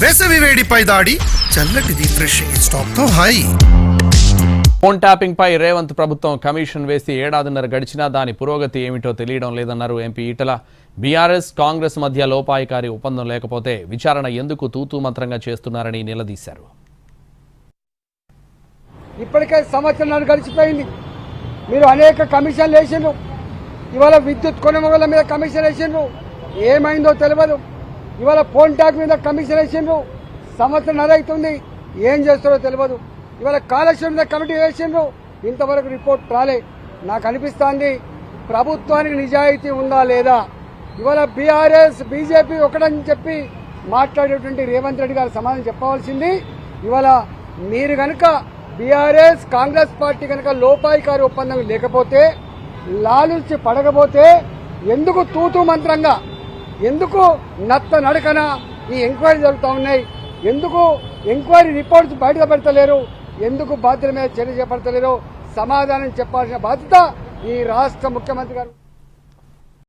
వేసవి వేడిపై దాడి చల్లటి రిఫ్రెషింగ్ స్టాప్ తో హాయి. ఫోన్ ట్యాపింగ్ పై రేవంత్ ప్రభుత్వం కమిషన్ వేసి ఏడాదిన్నర గడిచినా దాని పురోగతి ఏమిటో తెలియడం లేదన్నారు ఎంపీ ఈటల. బీఆర్ఎస్ కాంగ్రెస్ మధ్య లోపాయికారి ఒప్పందం లేకపోతే విచారణ ఎందుకు తూతూ మంత్రంగా చేస్తున్నారని నిలదీశారు. ఇప్పటికే సంవత్సరాలు గడిచిపోయింది. మీరు అనేక కమిషన్లు వేసిండ్రు. ఇవాళ విద్యుత్ కొనుగోళ్ల మీద కమిషన్ వేసిండ్రు, ఏమైందో తెలియదు. ఇవాళ ఫోన్ ట్యాక్ మీద కమిషన్ వేసిండ్రు, సంవత్సరం అవుతుంది, ఏం చేస్తారో తెలియదు. ఇవాళ కాళేశ్వరం మీద కమిటీ వేసిండ్రు, ఇంతవరకు రిపోర్ట్ రాలే. నాకు అనిపిస్తోంది ప్రభుత్వానికి నిజాయితీ ఉందా లేదా. ఇవాళ బీఆర్ఎస్ బీజేపీ ఒకటని చెప్పి మాట్లాడేటువంటి రేవంత్ రెడ్డి గారు సమాధానం చెప్పవలసింది. ఇవాళ మీరు కనుక బీఆర్ఎస్ కాంగ్రెస్ పార్టీ కనుక లోపాయికారి ఒప్పందం లేకపోతే, లాలుచి పడకపోతే ఎందుకు తూతూ మంత్రంగా, ఎందుకు నత్త నడకన ఈ ఎంక్వైరీ జరుగుతూ ఉన్నాయి, ఎందుకు ఎంక్వైరీ రిపోర్ట్స్ బయటకు పెడతలేరు, ఎందుకు బాధ్యత మీద చర్య చేపడతలేరు, సమాధానం చెప్పాల్సిన బాధ్యత ఈ రాష్ట్ర ముఖ్యమంత్రి గారు.